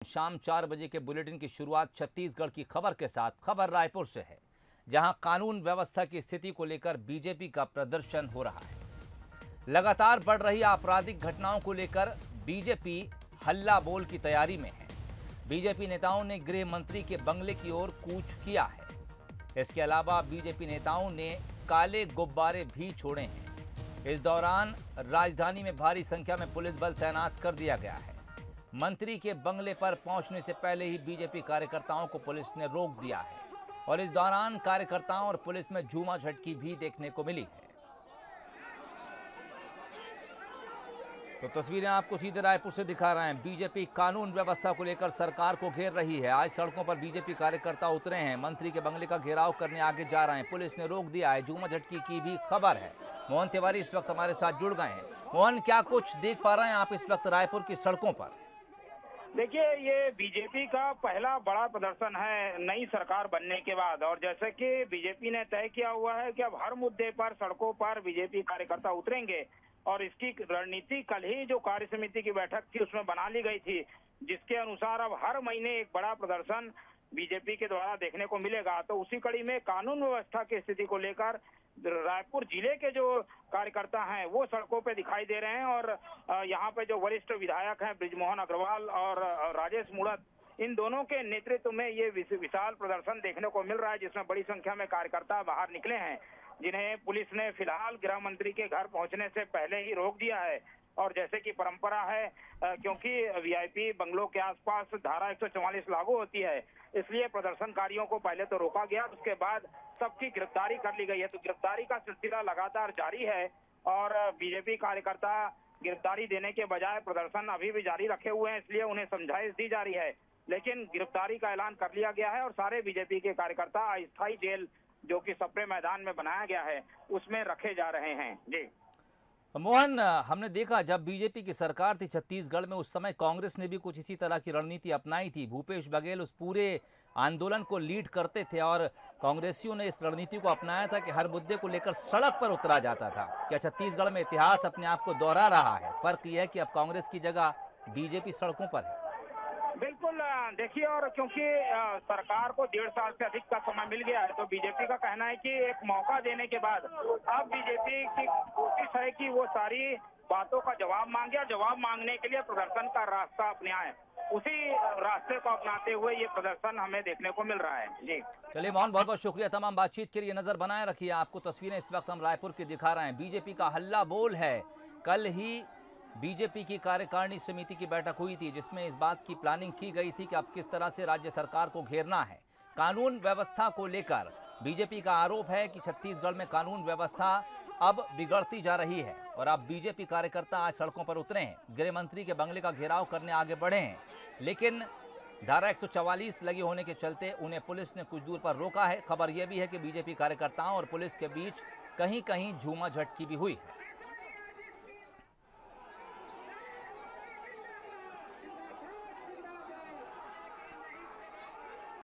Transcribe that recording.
शाम 4 बजे के बुलेटिन की शुरुआत छत्तीसगढ़ की खबर के साथ। खबर रायपुर से है, जहां कानून व्यवस्था की स्थिति को लेकर बीजेपी का प्रदर्शन हो रहा है। लगातार बढ़ रही आपराधिक घटनाओं को लेकर बीजेपी हल्ला बोल की तैयारी में है। बीजेपी नेताओं ने गृह मंत्री के बंगले की ओर कूच किया है। इसके अलावा बीजेपी नेताओं ने काले गुब्बारे भी छोड़े हैं। इस दौरान राजधानी में भारी संख्या में पुलिस बल तैनात कर दिया गया है। मंत्री के बंगले पर पहुंचने से पहले ही बीजेपी कार्यकर्ताओं को पुलिस ने रोक दिया है और इस दौरान कार्यकर्ताओं और पुलिस में झूमाझटकी भी देखने को मिली है। तो तस्वीरें आपको सीधे रायपुर से दिखा रहे हैं। बीजेपी कानून व्यवस्था को लेकर सरकार को घेर रही है। आज सड़कों पर बीजेपी कार्यकर्ता उतरे हैं। मंत्री के बंगले का घेराव करने आगे जा रहे हैं। पुलिस ने रोक दिया है। झूमाझटकी की भी खबर है। मोहन तिवारी इस वक्त हमारे साथ जुड़ गए हैं। मोहन, क्या कुछ देख पा रहे हैं आप इस वक्त रायपुर की सड़कों पर? देखिए, ये बीजेपी का पहला बड़ा प्रदर्शन है नई सरकार बनने के बाद। और जैसे कि बीजेपी ने तय किया हुआ है कि अब हर मुद्दे पर सड़कों पर बीजेपी कार्यकर्ता उतरेंगे और इसकी रणनीति कल ही जो कार्य समिति की बैठक थी उसमें बना ली गई थी, जिसके अनुसार अब हर महीने एक बड़ा प्रदर्शन बीजेपी के द्वारा देखने को मिलेगा। तो उसी कड़ी में कानून व्यवस्था की स्थिति को लेकर रायपुर जिले के जो कार्यकर्ता हैं वो सड़कों पे दिखाई दे रहे हैं। और यहाँ पे जो वरिष्ठ विधायक हैं बृजमोहन अग्रवाल और राजेश मूणत, इन दोनों के नेतृत्व में ये विशाल प्रदर्शन देखने को मिल रहा है, जिसमें बड़ी संख्या में कार्यकर्ता बाहर निकले हैं, जिन्हें पुलिस ने फिलहाल गृह मंत्री के घर पहुंचने से पहले ही रोक दिया है। और जैसे कि परंपरा है, क्योंकि वीआईपी बंगलों के आसपास धारा 144 लागू होती है, इसलिए प्रदर्शनकारियों को पहले तो रोका गया, उसके बाद सबकी गिरफ्तारी कर ली गई है। तो गिरफ्तारी का सिलसिला लगातार जारी है और बीजेपी कार्यकर्ता गिरफ्तारी देने के बजाय प्रदर्शन अभी भी जारी रखे हुए हैं, इसलिए उन्हें समझाइश दी जा रही है। लेकिन गिरफ्तारी का ऐलान कर लिया गया है और सारे बीजेपी के कार्यकर्ता अस्थायी जेल जो कि सप्रे मैदान में बनाया गया है उसमें रखे जा रहे हैं। जी मोहन, हमने देखा जब बीजेपी की सरकार थी छत्तीसगढ़ में, उस समय कांग्रेस ने भी कुछ इसी तरह की रणनीति अपनाई थी। भूपेश बघेल उस पूरे आंदोलन को लीड करते थे और कांग्रेसियों ने इस रणनीति को अपनाया था कि हर मुद्दे को लेकर सड़क पर उतरा जाता था। क्या छत्तीसगढ़ में इतिहास अपने आप को दोहरा रहा है? फर्क यह है कि अब कांग्रेस की जगह बीजेपी सड़कों पर है। बिल्कुल, देखिए, और क्योंकि सरकार को 1.5 साल से अधिक का समय मिल गया है, तो बीजेपी का कहना है कि एक मौका देने के बाद अब बीजेपी की कोशिश है कि वो सारी बातों का जवाब मांगे और जवाब मांगने के लिए प्रदर्शन का रास्ता अपनाए। उसी रास्ते को अपनाते हुए ये प्रदर्शन हमें देखने को मिल रहा है। जी चलिए मोहन, बहुत बहुत शुक्रिया तमाम बातचीत के लिए। नजर बनाए रखिए। आपको तस्वीरें इस वक्त हम रायपुर की दिखा रहे हैं। बीजेपी का हल्ला बोल है। कल ही बीजेपी की कार्यकारिणी समिति की बैठक हुई थी, जिसमें इस बात की प्लानिंग की गई थी कि अब किस तरह से राज्य सरकार को घेरना है। कानून व्यवस्था को लेकर बीजेपी का आरोप है कि छत्तीसगढ़ में कानून व्यवस्था अब बिगड़ती जा रही है और अब बीजेपी कार्यकर्ता आज सड़कों पर उतरे हैं। गृह मंत्री के बंगले का घेराव करने आगे बढ़े हैं, लेकिन धारा 144 लगी होने के चलते उन्हें पुलिस ने कुछ दूर पर रोका है। खबर यह भी है कि बीजेपी कार्यकर्ताओं और पुलिस के बीच कहीं कहीं झूमाझटकी भी हुई है।